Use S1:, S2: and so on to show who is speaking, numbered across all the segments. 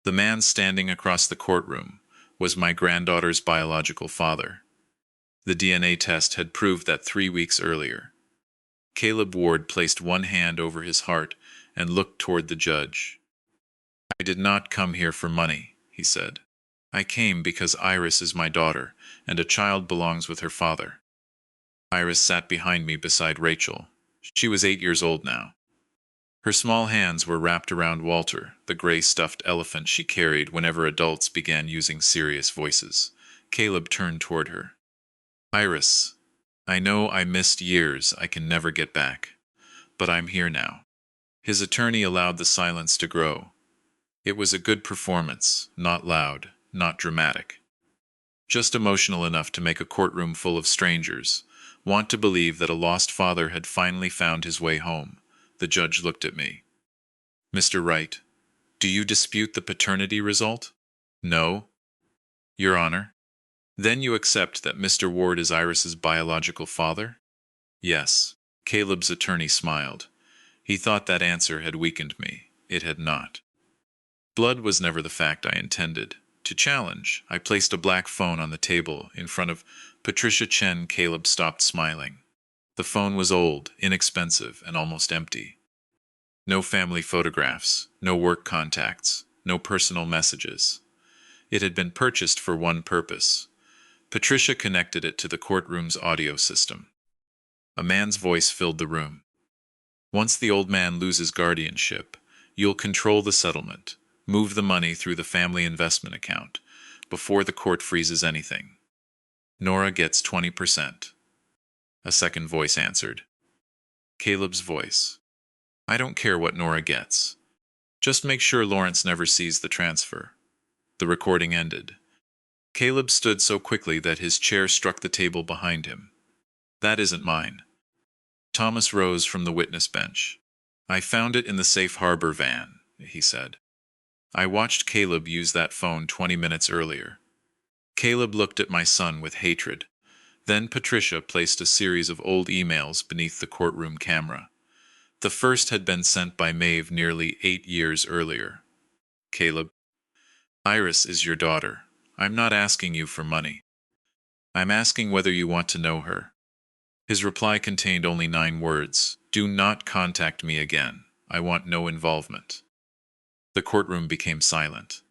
S1: The man standing across the courtroom was my granddaughter's biological father. The DNA test had proved that 3 weeks earlier. Caleb Ward placed one hand over his heart and looked toward the judge. "I did not come here for money," he said. "I came because Iris is my daughter, and a child belongs with her father." Iris sat behind me beside Rachel. She was 8 years old now. Her small hands were wrapped around Walter, the gray stuffed elephant she carried whenever adults began using serious voices. Caleb turned toward her. "Iris, I know I missed years I can never get back, but I'm here now." His attorney allowed the silence to grow. It was a good performance, not loud, not dramatic. Just emotional enough to make a courtroom full of strangers want to believe that a lost father had finally found his way home. The judge looked at me. "Mr. Wright, do you dispute the paternity result?" "No, Your Honor." "Then you accept that Mr. Ward is Iris's biological father?" "Yes." Caleb's attorney smiled. He thought that answer had weakened me. It had not. Blood was never the fact I intended to challenge. I placed a black phone on the table in front of Patricia Chen. Caleb stopped smiling. The phone was old, inexpensive, and almost empty. No family photographs, no work contacts, no personal messages. It had been purchased for one purpose. Patricia connected it to the courtroom's audio system. A man's voice filled the room. "Once the old man loses guardianship, you'll control the settlement, move the money through the family investment account, before the court freezes anything. Nora gets 20%. A second voice answered. Caleb's voice. "I don't care what Nora gets. Just make sure Lawrence never sees the transfer." The recording ended. Caleb stood so quickly that his chair struck the table behind him. "That isn't mine." Thomas rose from the witness bench. "I found it in the safe harbor van," he said. "I watched Caleb use that phone 20 minutes earlier." Caleb looked at my son with hatred. Then Patricia placed a series of old emails beneath the courtroom camera. The first had been sent by Maeve nearly 8 years earlier. "Caleb, Iris is your daughter. I'm not asking you for money. I'm asking whether you want to know her." His reply contained only 9 words. "Do not contact me again. I want no involvement." The courtroom became silent.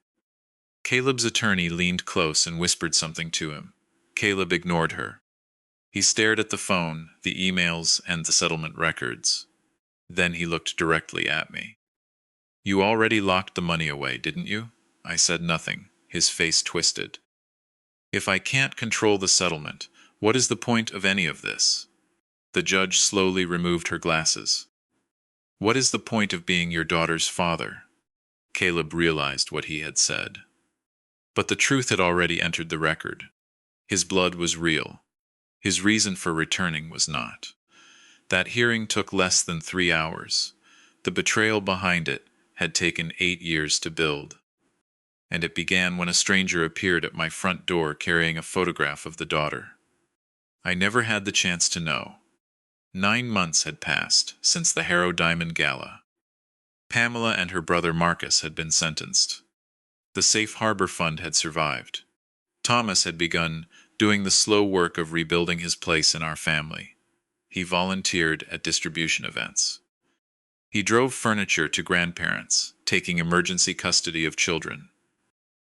S1: Caleb's attorney leaned close and whispered something to him. Caleb ignored her. He stared at the phone, the emails, and the settlement records. Then he looked directly at me. "You already locked the money away, didn't you?" I said nothing. His face twisted. "If I can't control the settlement, what is the point of any of this?" The judge slowly removed her glasses. "What is the point of being your daughter's father?" Caleb realized what he had said. But the truth had already entered the record. His blood was real. His reason for returning was not. That hearing took less than 3 hours. The betrayal behind it had taken 8 years to build. And it began when a stranger appeared at my front door carrying a photograph of the daughter. I never had the chance to know. 9 months had passed since the Harrow Diamond Gala. Pamela and her brother Marcus had been sentenced. The Safe Harbor Fund had survived. Thomas had begun doing the slow work of rebuilding his place in our family. He volunteered at distribution events. He drove furniture to grandparents, taking emergency custody of children.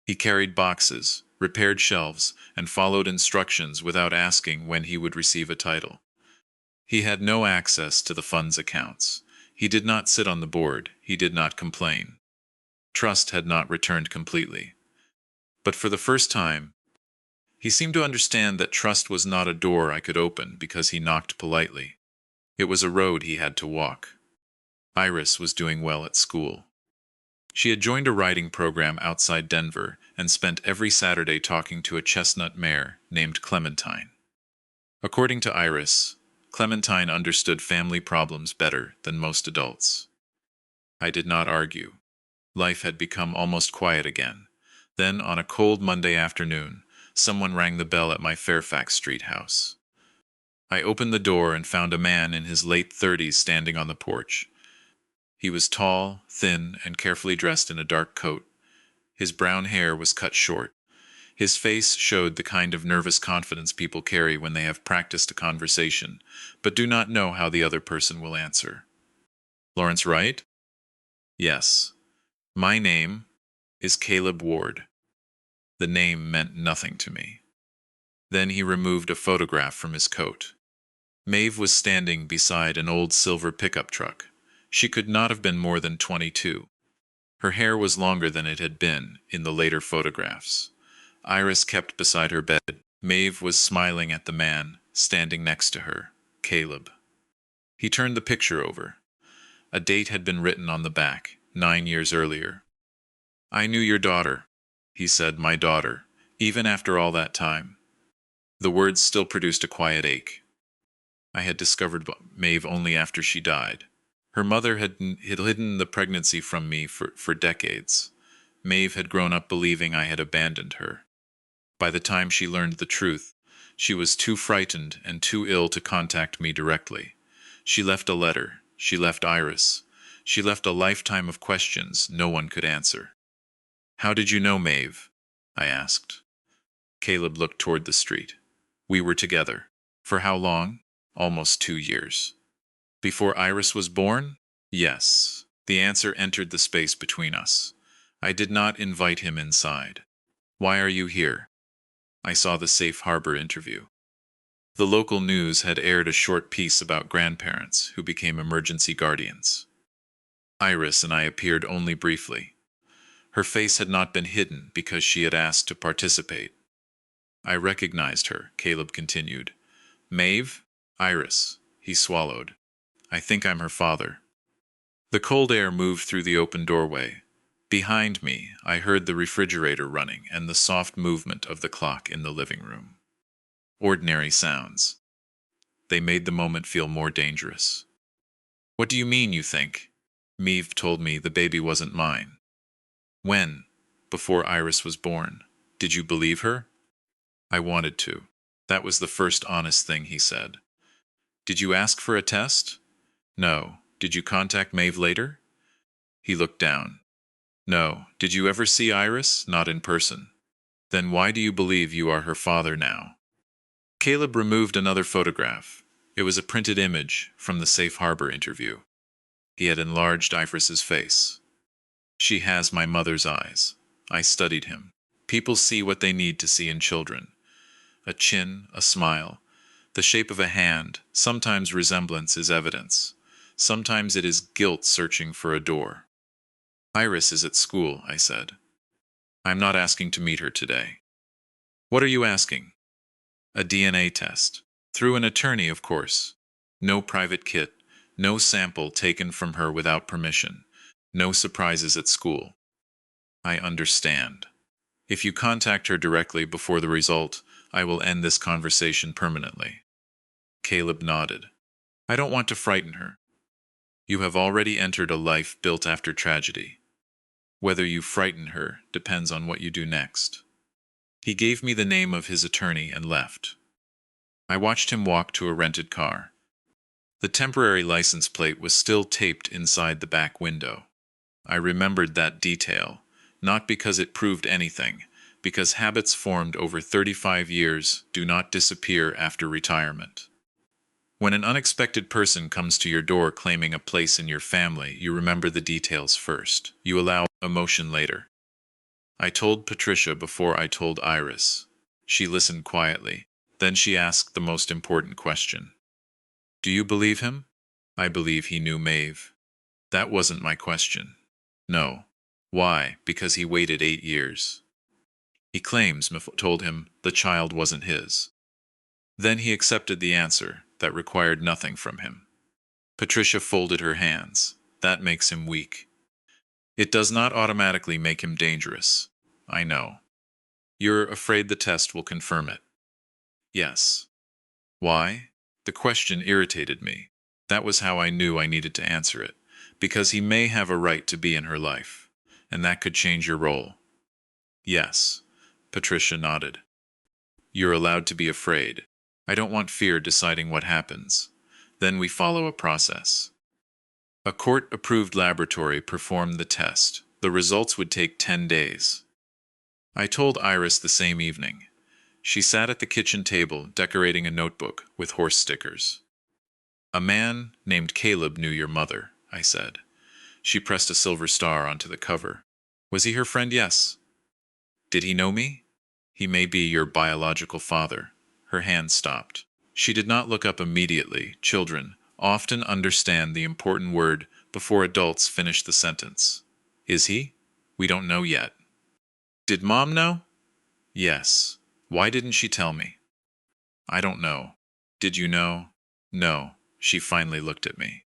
S1: He carried boxes, repaired shelves, and followed instructions without asking when he would receive a title. He had no access to the fund's accounts. He did not sit on the board. He did not complain. Trust had not returned completely. But for the first time, he seemed to understand that trust was not a door I could open because he knocked politely. It was a road he had to walk. Iris was doing well at school. She had joined a writing program outside Denver and spent every Saturday talking to a chestnut mare named Clementine. According to Iris, Clementine understood family problems better than most adults. I did not argue. Life had become almost quiet again. Then, on a cold Monday afternoon, someone rang the bell at my Fairfax Street house. I opened the door and found a man in his late 30s standing on the porch. He was tall, thin, and carefully dressed in a dark coat. His brown hair was cut short. His face showed the kind of nervous confidence people carry when they have practiced a conversation, but do not know how the other person will answer. Lawrence Wright? Yes. My name is Caleb Ward. The name meant nothing to me. Then he removed a photograph from his coat. Maeve was standing beside an old silver pickup truck. She could not have been more than 22. Her hair was longer than it had been in the later photographs. Iris kept beside her bed. Maeve was smiling at the man standing next to her, Caleb. He turned the picture over. A date had been written on the back, 9 years earlier. I knew your daughter, he said, my daughter, even after all that time. The words still produced a quiet ache. I had discovered Maeve only after she died. Her mother had hidden the pregnancy from me for decades. Maeve had grown up believing I had abandoned her. By the time she learned the truth, she was too frightened and too ill to contact me directly. She left a letter. She left Iris. She left a lifetime of questions no one could answer. How did you know Maeve? I asked. Caleb looked toward the street. We were together. For how long? Almost 2 years. Before Iris was born? Yes. The answer entered the space between us. I did not invite him inside. Why are you here? I saw the safe harbor interview. The local news had aired a short piece about grandparents who became emergency guardians. Iris and I appeared only briefly. Her face had not been hidden because she had asked to participate. I recognized her, Caleb continued. Maeve? Iris. He swallowed. I think I'm her father. The cold air moved through the open doorway. Behind me, I heard the refrigerator running and the soft movement of the clock in the living room. Ordinary sounds. They made the moment feel more dangerous. What do you mean, you think? Maeve told me the baby wasn't mine. When? Before Iris was born. Did you believe her? I wanted to. That was the first honest thing he said. Did you ask for a test? No. Did you contact Maeve later? He looked down. No. Did you ever see Iris? Not in person. Then why do you believe you are her father now? Caleb removed another photograph. It was a printed image from the safe harbor interview. He had enlarged Iris's face. She has my mother's eyes. I studied him. People see what they need to see in children. A chin, a smile, the shape of a hand. Sometimes resemblance is evidence. Sometimes it is guilt searching for a door. Iris is at school, I said. I'm not asking to meet her today. What are you asking? A DNA test. Through an attorney, of course. No private kit. No sample taken from her without permission. No surprises at school. I understand. If you contact her directly before the result, I will end this conversation permanently. Caleb nodded. I don't want to frighten her. You have already entered a life built after tragedy. Whether you frighten her depends on what you do next. He gave me the name of his attorney and left. I watched him walk to a rented car. The temporary license plate was still taped inside the back window. I remembered that detail, not because it proved anything, because habits formed over 35 years do not disappear after retirement. When an unexpected person comes to your door claiming a place in your family, you remember the details first. You allow emotion later. I told Patricia before I told Iris. She listened quietly. Then she asked the most important question. Do you believe him? I believe he knew Maeve. That wasn't my question. No. Why? Because he waited 8 years. He claims Miff told him the child wasn't his. Then he accepted the answer that required nothing from him. Patricia folded her hands. That makes him weak. It does not automatically make him dangerous. I know. You're afraid the test will confirm it. Yes. Why? The question irritated me. That was how I knew I needed to answer it. Because he may have a right to be in her life. And that could change your role. Yes. Patricia nodded. You're allowed to be afraid. I don't want fear deciding what happens. Then we follow a process. A court-approved laboratory performed the test. The results would take 10 days. I told Iris the same evening. She sat at the kitchen table decorating a notebook with horse stickers. A man named Caleb knew your mother, I said. She pressed a silver star onto the cover. Was he her friend? Yes. Did he know me? He may be your biological father. Her hand stopped. She did not look up immediately. Children often understand the important word before adults finish the sentence. Is he? We don't know yet. Did Mom know? Yes. Why didn't she tell me? I don't know. Did you know? No. She finally looked at me.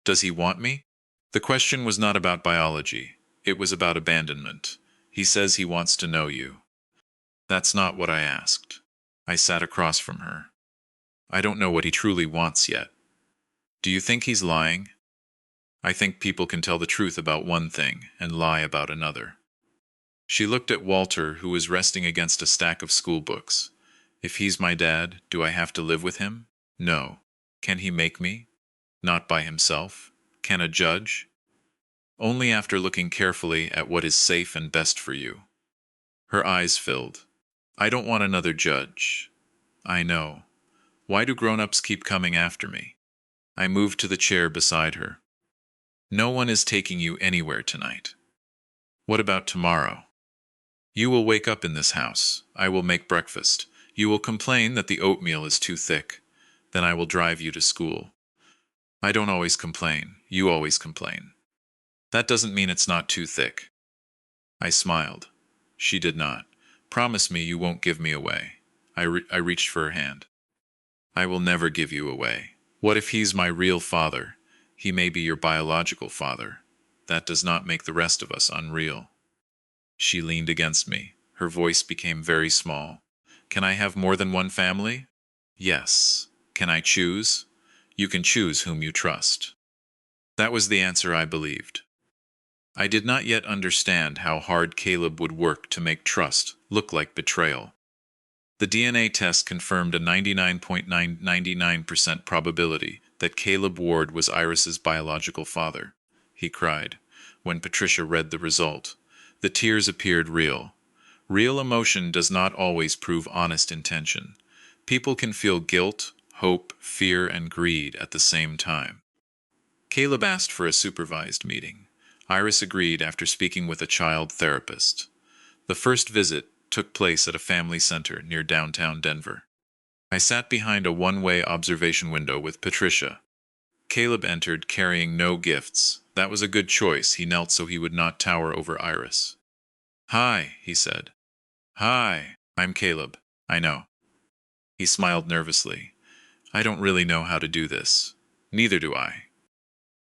S1: Does he want me? The question was not about biology. It was about abandonment. He says he wants to know you. That's not what I asked. I sat across from her. I don't know what he truly wants yet. Do you think he's lying? I think people can tell the truth about one thing and lie about another. She looked at Walter, who was resting against a stack of school books. If he's my dad, do I have to live with him? No. Can he make me? Not by himself. Can a judge? Only after looking carefully at what is safe and best for you. Her eyes filled. I don't want another judge. I know. Why do grown-ups keep coming after me? I moved to the chair beside her. No one is taking you anywhere tonight. What about tomorrow? You will wake up in this house. I will make breakfast. You will complain that the oatmeal is too thick. Then I will drive you to school. I don't always complain. You always complain. That doesn't mean it's not too thick. I smiled. She did not. Promise me you won't give me away. I reached for her hand. I will never give you away. What if he's my real father? He may be your biological father. That does not make the rest of us unreal. She leaned against me. Her voice became very small. Can I have more than one family? Yes. Can I choose? You can choose whom you trust. That was the answer I believed. I did not yet understand how hard Caleb would work to make trust look like betrayal. The DNA test confirmed a 99.999% probability that Caleb Ward was Iris's biological father. He cried. When Patricia read the result, the tears appeared real. Real emotion does not always prove honest intention. People can feel guilt, hope, fear, and greed at the same time. Caleb asked for a supervised meeting. Iris agreed after speaking with a child therapist. The first visit took place at a family center near downtown Denver. I sat behind a one-way observation window with Patricia. Caleb entered carrying no gifts. That was a good choice. He knelt so he would not tower over Iris. Hi, he said. Hi, I'm Caleb. I know. He smiled nervously. I don't really know how to do this. Neither do I.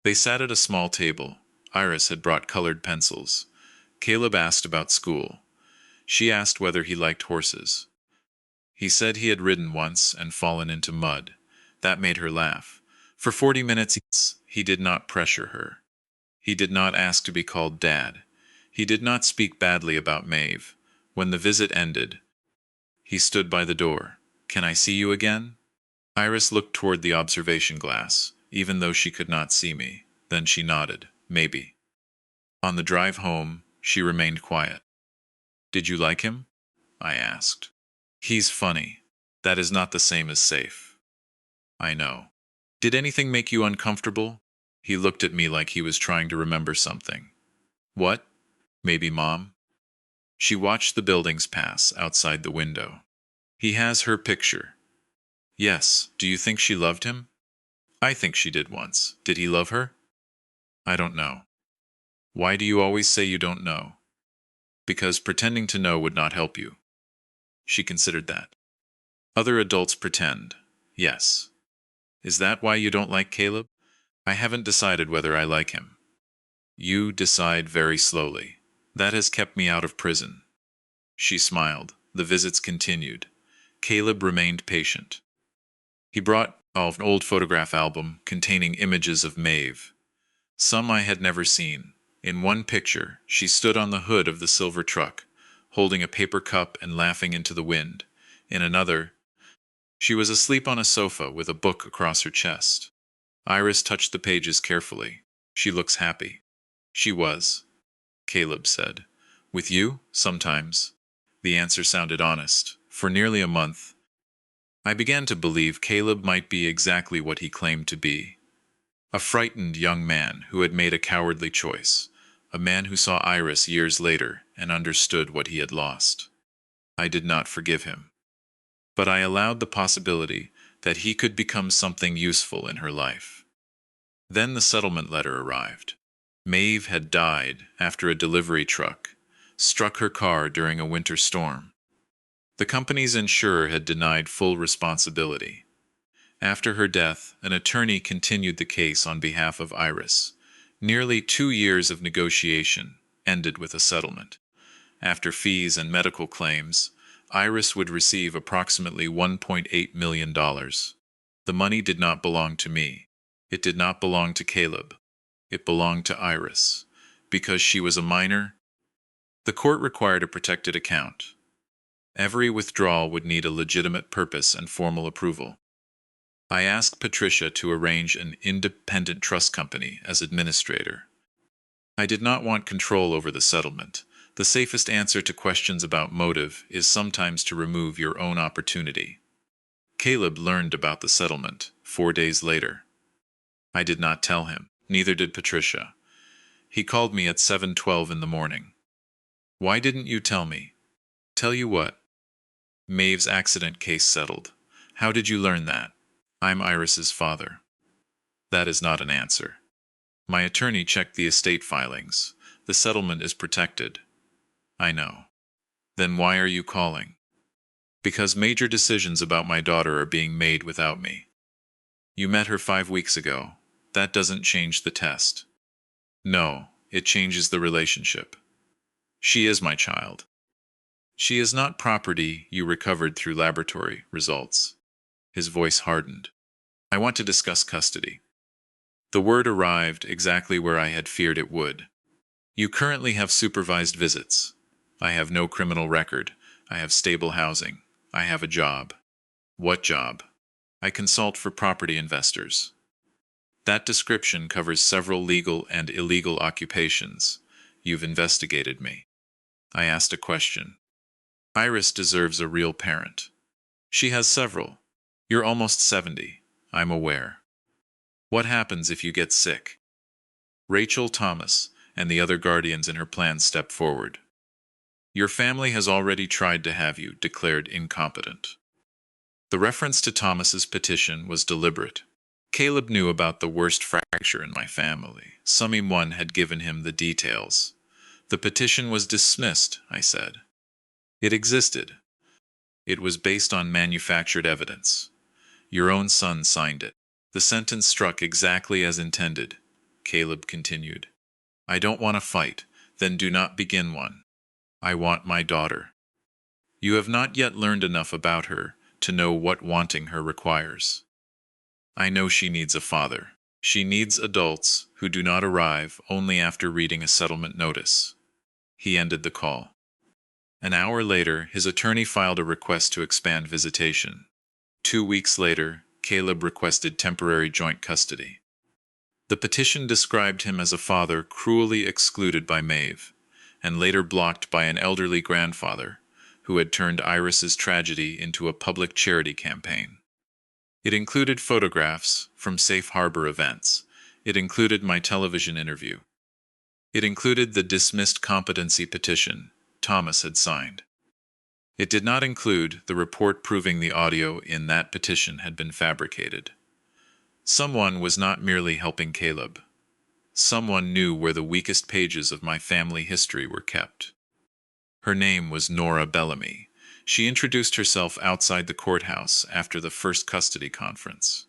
S1: They sat at a small table. Iris had brought colored pencils. Caleb asked about school. She asked whether he liked horses. He said he had ridden once and fallen into mud. That made her laugh. For 40 minutes, he did not pressure her. He did not ask to be called Dad. He did not speak badly about Maeve. When the visit ended, he stood by the door. Can I see you again? Iris looked toward the observation glass, even though she could not see me. Then she nodded. Maybe. On the drive home, she remained quiet. Did you like him? I asked. He's funny. That is not the same as safe. I know. Did anything make you uncomfortable? He looked at me like he was trying to remember something. What? Maybe Mom? She watched the buildings pass outside the window. He has her picture. Yes. Do you think she loved him? I think she did once. Did he love her? I don't know. Why do you always say you don't know? Because pretending to know would not help you. She considered that. Other adults pretend. Yes. Is that why you don't like Caleb? I haven't decided whether I like him. You decide very slowly. That has kept me out of prison. She smiled. The visits continued. Caleb remained patient. He brought an old photograph album containing images of Maeve. Some I had never seen. In one picture, she stood on the hood of the silver truck, holding a paper cup and laughing into the wind. In another, she was asleep on a sofa with a book across her chest. Iris touched the pages carefully. She looks happy. She was, Caleb said. With you? Sometimes. The answer sounded honest. For nearly a month, I began to believe Caleb might be exactly what he claimed to be. A frightened young man who had made a cowardly choice. A man who saw Iris years later and understood what he had lost. I did not forgive him. But I allowed the possibility that he could become something useful in her life. Then the settlement letter arrived. Maeve had died after a delivery truck struck her car during a winter storm. The company's insurer had denied full responsibility. After her death, an attorney continued the case on behalf of Iris. Nearly 2 years of negotiation ended with a settlement. After fees and medical claims, Iris would receive approximately $1.8 million. The money did not belong to me. It did not belong to Caleb. It belonged to Iris. Because she was a minor, the court required a protected account. Every withdrawal would need a legitimate purpose and formal approval. I asked Patricia to arrange an independent trust company as administrator. I did not want control over the settlement. The safest answer to questions about motive is sometimes to remove your own opportunity. Caleb learned about the settlement 4 days later. I did not tell him, neither did Patricia. He called me at 7:12 in the morning. Why didn't you tell me? Tell you what? Maeve's accident case settled. How did you learn that? I'm Iris's father. That is not an answer. My attorney checked the estate filings. The settlement is protected. I know. Then why are you calling? Because major decisions about my daughter are being made without me. You met her 5 weeks ago. That doesn't change the test. No, it changes the relationship. She is my child. She is not property you recovered through laboratory results. His voice hardened. I want to discuss custody. The word arrived exactly where I had feared it would. You currently have supervised visits. I have no criminal record. I have stable housing. I have a job. What job? I consult for property investors. That description covers several legal and illegal occupations. You've investigated me. I asked a question. Iris deserves a real parent. She has several. You're almost 70. I'm aware. What happens if you get sick? Rachel, Thomas, and the other guardians in her plan stepped forward. Your family has already tried to have you declared incompetent. The reference to Thomas's petition was deliberate. Caleb knew about the worst fracture in my family. Someone had given him the details. The petition was dismissed, I said. It existed. It was based on manufactured evidence. Your own son signed it. The sentence struck exactly as intended. Caleb continued. I don't want a fight. Then do not begin one. I want my daughter. You have not yet learned enough about her to know what wanting her requires. I know she needs a father. She needs adults who do not arrive only after reading a settlement notice. He ended the call. An hour later, his attorney filed a request to expand visitation. 2 weeks later, Caleb requested temporary joint custody. The petition described him as a father cruelly excluded by Maeve, and later blocked by an elderly grandfather who had turned Iris's tragedy into a public charity campaign. It included photographs from safe harbor events. It included my television interview. It included the dismissed competency petition Thomas had signed. It did not include the report proving the audio in that petition had been fabricated. Someone was not merely helping Caleb. Someone knew where the weakest pages of my family history were kept. Her name was Nora Bellamy. She introduced herself outside the courthouse after the first custody conference.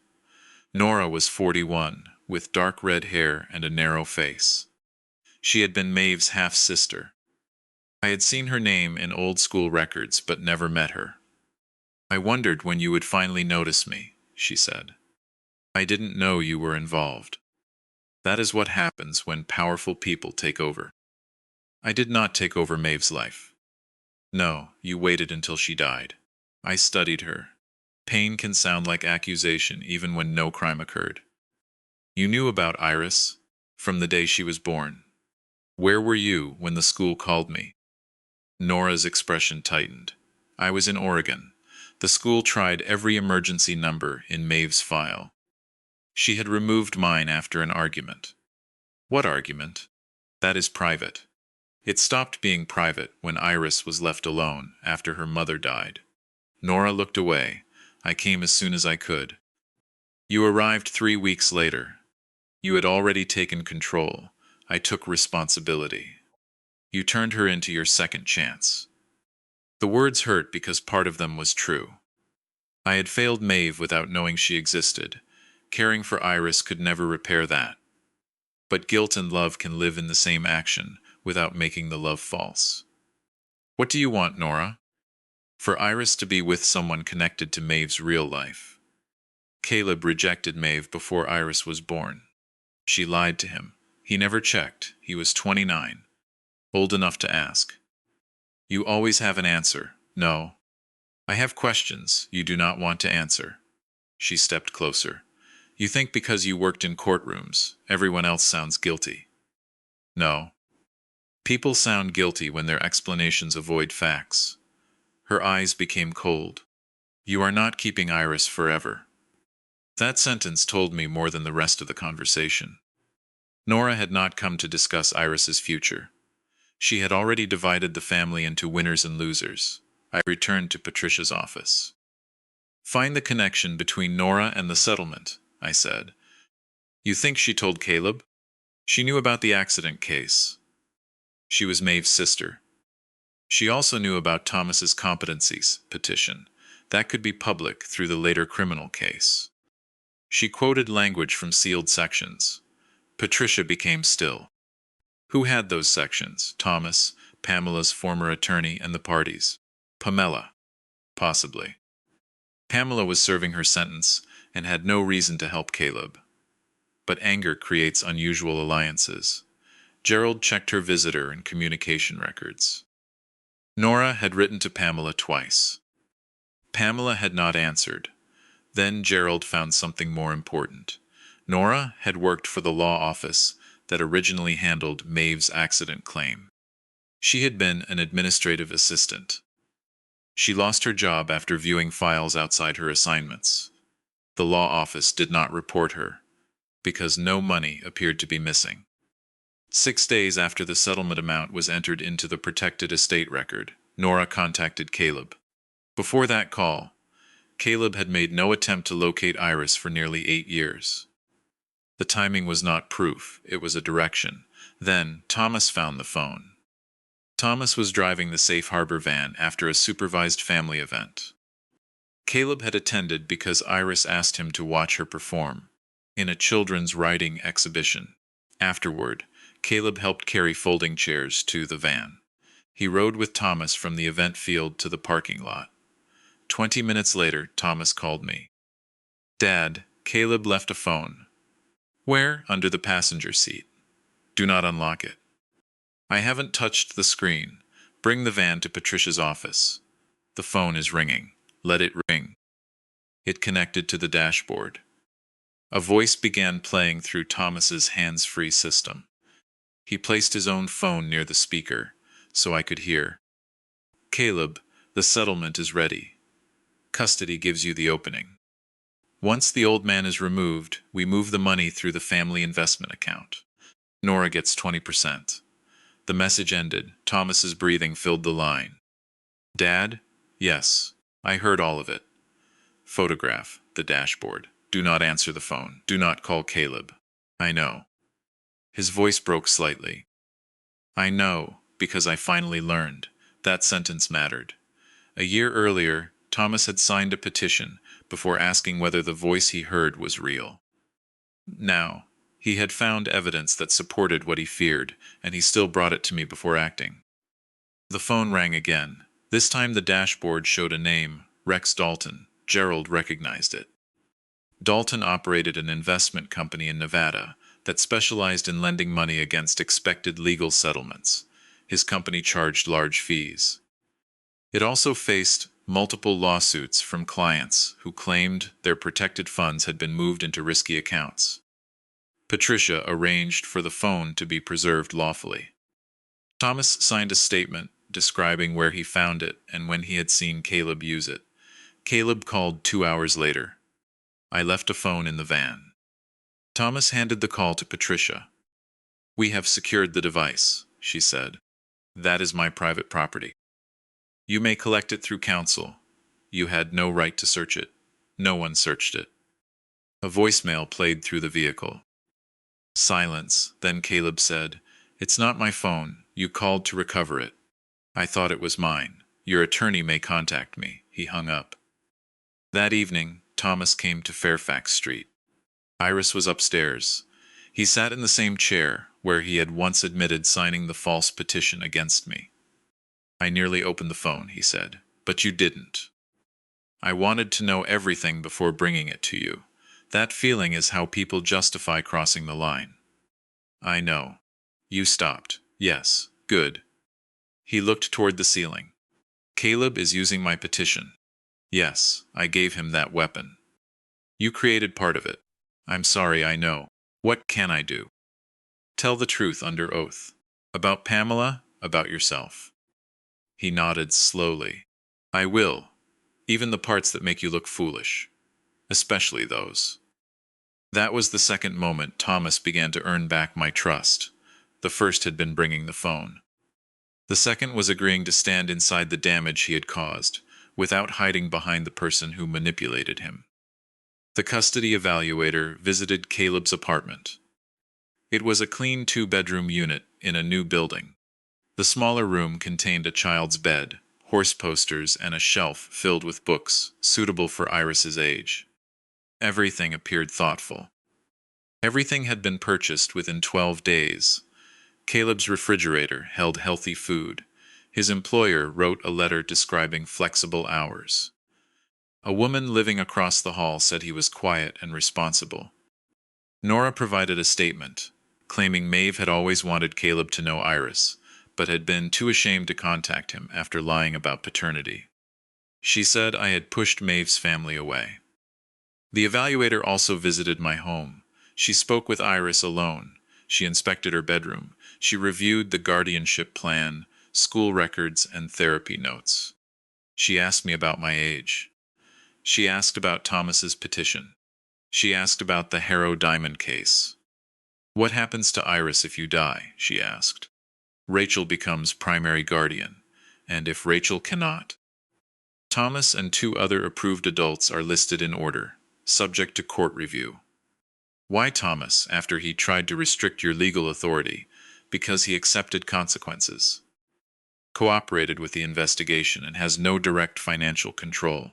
S1: Nora was 41, with dark red hair and a narrow face. She had been Maeve's half-sister. I had seen her name in old school records but never met her. I wondered when you would finally notice me, she said. I didn't know you were involved. That is what happens when powerful people take over. I did not take over Maeve's life. No, you waited until she died. I studied her. Pain can sound like accusation even when no crime occurred. You knew about Iris from the day she was born. Where were you when the school called me? Nora's expression tightened. I was in Oregon. The school tried every emergency number in Maeve's file. She had removed mine after an argument. What argument? That is private. It stopped being private when Iris was left alone after her mother died. Nora looked away. I came as soon as I could. You arrived 3 weeks later. You had already taken control. I took responsibility. You turned her into your second chance. The words hurt because part of them was true. I had failed Maeve without knowing she existed. Caring for Iris could never repair that. But guilt and love can live in the same action without making the love false. What do you want, Nora? For Iris to be with someone connected to Maeve's real life. Caleb rejected Maeve before Iris was born. She lied to him. He never checked. He was 29. Old enough to ask. You always have an answer. No. I have questions you do not want to answer. She stepped closer. You think because you worked in courtrooms, everyone else sounds guilty. No. People sound guilty when their explanations avoid facts. Her eyes became cold. You are not keeping Iris forever. That sentence told me more than the rest of the conversation. Nora had not come to discuss Iris's future. She had already divided the family into winners and losers. I returned to Patricia's office. Find the connection between Nora and the settlement, I said. You think she told Caleb? She knew about the accident case. She was Maeve's sister. She also knew about Thomas's competencies petition. That could be public through the later criminal case. She quoted language from sealed sections. Patricia became still. Who had those sections? Thomas, Pamela's former attorney, and the parties. Pamela. Possibly. Pamela was serving her sentence and had no reason to help Caleb. But anger creates unusual alliances. Gerald checked her visitor and communication records. Nora had written to Pamela twice. Pamela had not answered. Then Gerald found something more important. Nora had worked for the law office that originally handled Maeve's accident claim. She had been an administrative assistant. She lost her job after viewing files outside her assignments. The law office did not report her, because no money appeared to be missing. 6 days after the settlement amount was entered into the protected estate record, Nora contacted Caleb. Before that call, Caleb had made no attempt to locate Iris for nearly 8 years. The timing was not proof, it was a direction. Then, Thomas found the phone. Thomas was driving the safe harbor van after a supervised family event. Caleb had attended because Iris asked him to watch her perform in a children's writing exhibition. Afterward, Caleb helped carry folding chairs to the van. He rode with Thomas from the event field to the parking lot. 20 minutes later, Thomas called me. Dad, Caleb left a phone. Where? Under the passenger seat. Do not unlock it. I haven't touched the screen. Bring the van to Patricia's office. The phone is ringing. Let it ring. It connected to the dashboard. A voice began playing through Thomas's hands-free system. He placed his own phone near the speaker, so I could hear. Caleb, the settlement is ready. Custody gives you the opening. Once the old man is removed, we move the money through the family investment account. Nora gets 20%. The message ended. Thomas's breathing filled the line. Dad? Yes. I heard all of it. Photograph, the dashboard. Do not answer the phone. Do not call Caleb. I know. His voice broke slightly. I know, because I finally learned. That sentence mattered. A year earlier, Thomas had signed a petition before asking whether the voice he heard was real. Now, he had found evidence that supported what he feared, and he still brought it to me before acting. The phone rang again. This time the dashboard showed a name, Rex Dalton. Gerald recognized it. Dalton operated an investment company in Nevada that specialized in lending money against expected legal settlements. His company charged large fees. It also faced multiple lawsuits from clients who claimed their protected funds had been moved into risky accounts. Patricia arranged for the phone to be preserved lawfully. Thomas signed a statement describing where he found it and when he had seen Caleb use it. Caleb called 2 hours later. I left a phone in the van. Thomas handed the call to Patricia. "We have secured the device," she said. "That is my private property. You may collect it through counsel. You had no right to search it. No one searched it." A voicemail played through the vehicle. Silence. Then Caleb said, "It's not my phone. You called to recover it. I thought it was mine. Your attorney may contact me." He hung up. That evening, Thomas came to Fairfax Street. Iris was upstairs. He sat in the same chair where he had once admitted signing the false petition against me. "I nearly opened the phone," he said, "but you didn't. I wanted to know everything before bringing it to you. That feeling is how people justify crossing the line." "I know. You stopped. Yes, good." He looked toward the ceiling. "Caleb is using my petition. Yes, I gave him that weapon. You created part of it. I'm sorry, I know. What can I do?" "Tell the truth under oath. About Pamela, about yourself." He nodded slowly. "I will. Even the parts that make you look foolish. Especially those." That was the second moment Thomas began to earn back my trust. The first had been bringing the phone. The second was agreeing to stand inside the damage he had caused, without hiding behind the person who manipulated him. The custody evaluator visited Caleb's apartment. It was a clean 2-bedroom unit in a new building. The smaller room contained a child's bed, horse posters, and a shelf filled with books, suitable for Iris's age. Everything appeared thoughtful. Everything had been purchased within 12 days. Caleb's refrigerator held healthy food. His employer wrote a letter describing flexible hours. A woman living across the hall said he was quiet and responsible. Nora provided a statement, claiming Maeve had always wanted Caleb to know Iris, but had been too ashamed to contact him after lying about paternity. She said I had pushed Maeve's family away. The evaluator also visited my home. She spoke with Iris alone. She inspected her bedroom. She reviewed the guardianship plan, school records, and therapy notes. She asked me about my age. She asked about Thomas's petition. She asked about the Harrow Diamond case. "What happens to Iris if you die?" she asked. "Rachel becomes primary guardian, and if Rachel cannot?" Thomas and 2 other approved adults are listed in order, subject to court review. Why Thomas, after he tried to restrict your legal authority? Because he accepted consequences. Cooperated with the investigation and has no direct financial control.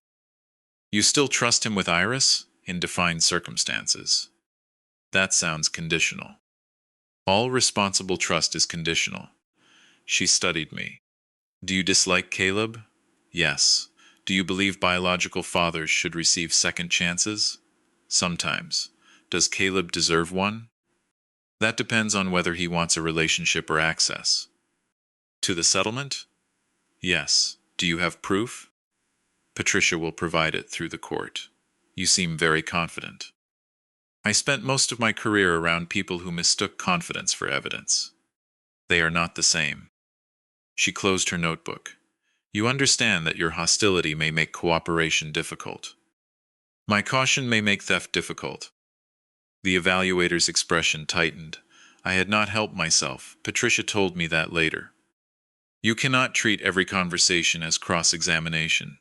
S1: You still trust him with Iris? In defined circumstances. That sounds conditional. All responsible trust is conditional. She studied me. "Do you dislike Caleb?" "Yes." "Do you believe biological fathers should receive second chances?" "Sometimes." "Does Caleb deserve one?" "That depends on whether he wants a relationship or access." "To the settlement?" "Yes." "Do you have proof?" "Patricia will provide it through the court." "You seem very confident." "I spent most of my career around people who mistook confidence for evidence. They are not the same." She closed her notebook. "You understand that your hostility may make cooperation difficult." "My caution may make theft difficult." The evaluator's expression tightened. I had not helped myself. Patricia told me that later. "You cannot treat every conversation as cross-examination."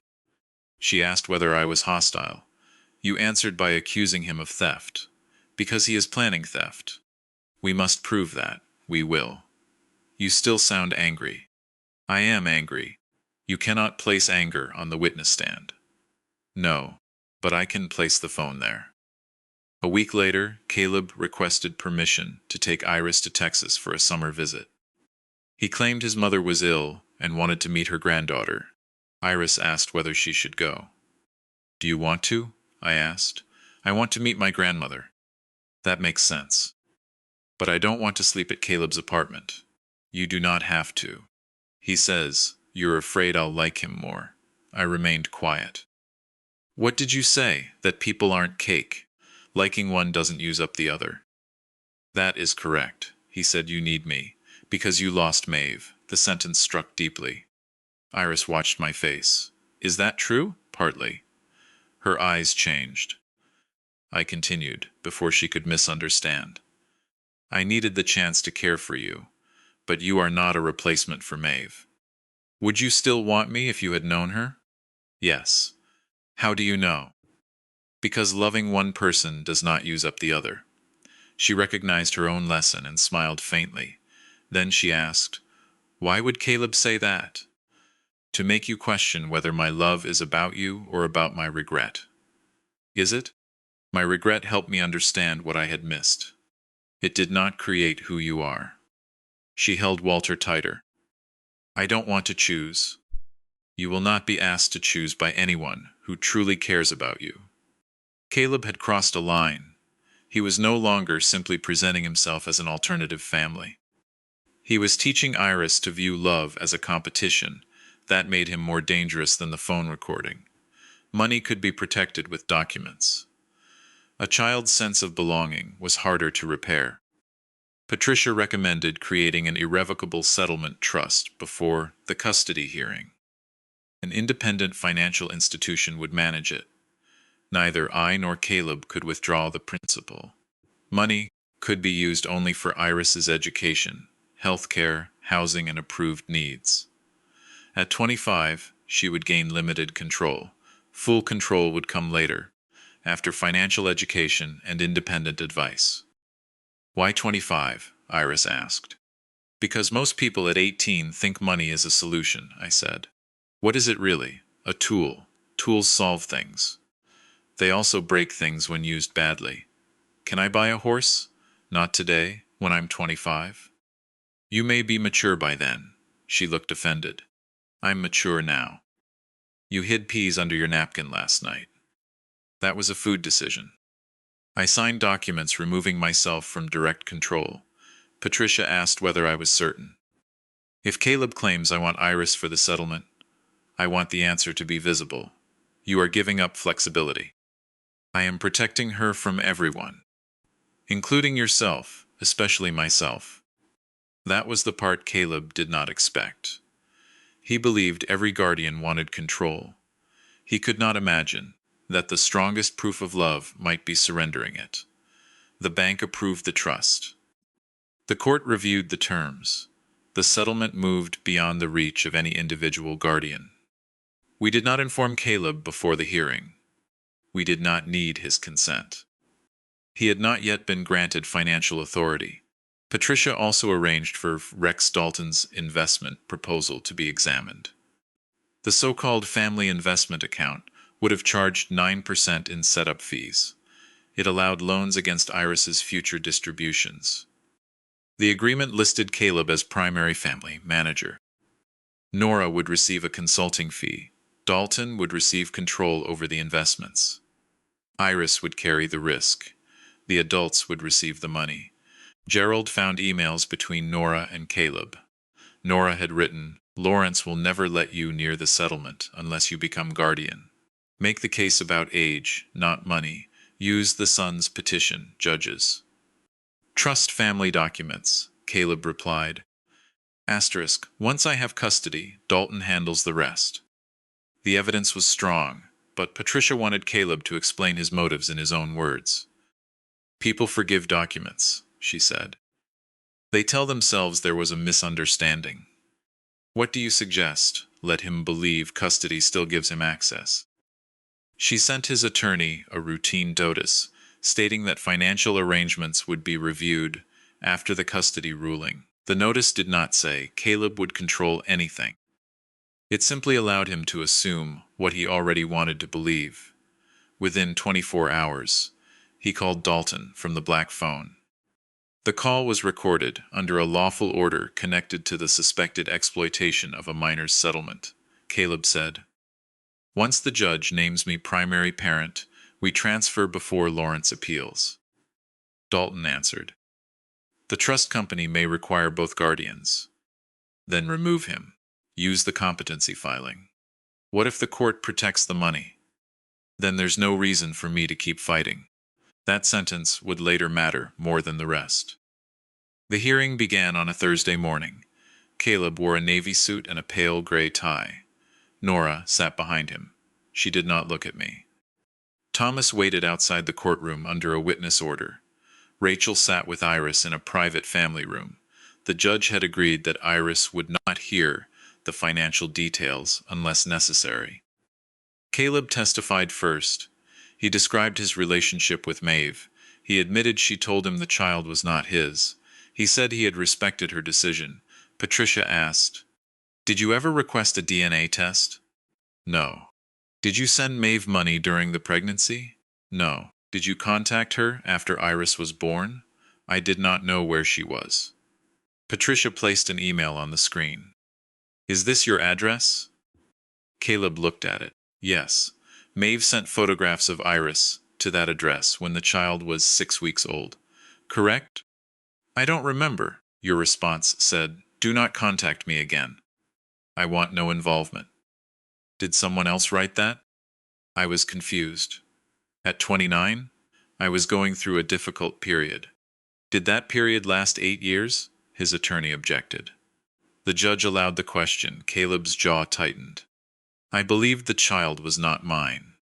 S1: She asked whether I was hostile. "You answered by accusing him of theft. Because he is planning theft. We must prove that. We will." "You still sound angry." "I am angry. You cannot place anger on the witness stand." "No, but I can place the phone there." A week later, Caleb requested permission to take Iris to Texas for a summer visit. He claimed his mother was ill and wanted to meet her granddaughter. Iris asked whether she should go. "Do you want to?" I asked. "I want to meet my grandmother." "That makes sense. But I don't want to sleep at Caleb's apartment." "You do not have to. He says, you're afraid I'll like him more." I remained quiet. "What did you say? That people aren't cake? Liking one doesn't use up the other." "That is correct. He said you need me, because you lost Maeve." The sentence struck deeply. Iris watched my face. Is that true? Partly. Her eyes changed. I continued, before she could misunderstand. I needed the chance to care for you, but you are not a replacement for Maeve. Would you still want me if you had known her? Yes. How do you know? Because loving one person does not use up the other. She recognized her own lesson and smiled faintly. Then she asked, Why would Caleb say that? To make you question whether my love is about you or about my regret. Is it? My regret helped me understand what I had missed. It did not create who you are. She held Walter tighter. I don't want to choose. You will not be asked to choose by anyone who truly cares about you. Caleb had crossed a line. He was no longer simply presenting himself as an alternative family. He was teaching Iris to view love as a competition. That made him more dangerous than the phone recording. Money could be protected with documents. A child's sense of belonging was harder to repair. Patricia recommended creating an irrevocable settlement trust before the custody hearing. An independent financial institution would manage it. Neither I nor Caleb could withdraw the principal. Money could be used only for Iris's education, health care, housing, and approved needs. At 25, she would gain limited control. Full control would come later, after financial education and independent advice. Why 25? Iris asked. Because most people at 18 think money is a solution, I said. What is it really? A tool. Tools solve things. They also break things when used badly. Can I buy a horse? Not today, when I'm 25. You may be mature by then. She looked offended. I'm mature now. You hid peas under your napkin last night. That was a food decision. I signed documents removing myself from direct control. Patricia asked whether I was certain. If Caleb claims I want Iris for the settlement, I want the answer to be visible. You are giving up flexibility. I am protecting her from everyone, including yourself, especially myself. That was the part Caleb did not expect. He believed every guardian wanted control. He could not imagine that the strongest proof of love might be surrendering it. The bank approved the trust. The court reviewed the terms. The settlement moved beyond the reach of any individual guardian. We did not inform Caleb before the hearing. We did not need his consent. He had not yet been granted financial authority. Patricia also arranged for Rex Dalton's investment proposal to be examined. The so-called family investment account would have charged 9% in setup fees. It allowed loans against Iris's future distributions. The agreement listed Caleb as primary family manager. Nora would receive a consulting fee. Dalton would receive control over the investments. Iris would carry the risk. The adults would receive the money. Gerald found emails between Nora and Caleb. Nora had written, Lawrence will never let you near the settlement unless you become guardian. Make the case about age, not money. Use the son's petition, judges. Trust family documents, Caleb replied. Asterisk, once I have custody, Dalton handles the rest. The evidence was strong, but Patricia wanted Caleb to explain his motives in his own words. People forgive documents, she said. They tell themselves there was a misunderstanding. What do you suggest? Let him believe custody still gives him access. She sent his attorney a routine notice, stating that financial arrangements would be reviewed after the custody ruling. The notice did not say Caleb would control anything. It simply allowed him to assume what he already wanted to believe. Within 24 hours, he called Dalton from the black phone. The call was recorded under a lawful order connected to the suspected exploitation of a minor's settlement. Caleb said, Once the judge names me primary parent, we transfer before Lawrence appeals. Dalton answered, The trust company may require both guardians. Then remove him. Use the competency filing. What if the court protects the money? Then there's no reason for me to keep fighting. That sentence would later matter more than the rest. The hearing began on a Thursday morning. Caleb wore a navy suit and a pale gray tie. Nora sat behind him. She did not look at me. Thomas waited outside the courtroom under a witness order. Rachel sat with Iris in a private family room. The judge had agreed that Iris would not hear the financial details unless necessary. Caleb testified first. He described his relationship with Maeve. He admitted she told him the child was not his. He said he had respected her decision. Patricia asked, "Did you ever request a DNA test?" "No." "Did you send Maeve money during the pregnancy?" "No." "Did you contact her after Iris was born?" "I did not know where she was." Patricia placed an email on the screen. "Is this your address?" Caleb looked at it. Yes. Maeve sent photographs of Iris to that address when the child was 6 weeks old. Correct? "I don't remember." Your response said, "Do not contact me again. I want no involvement." Did someone else write that? I was confused. At 29, I was going through a difficult period. Did that period last 8 years? His attorney objected. The judge allowed the question. Caleb's jaw tightened. I believed the child was not mine.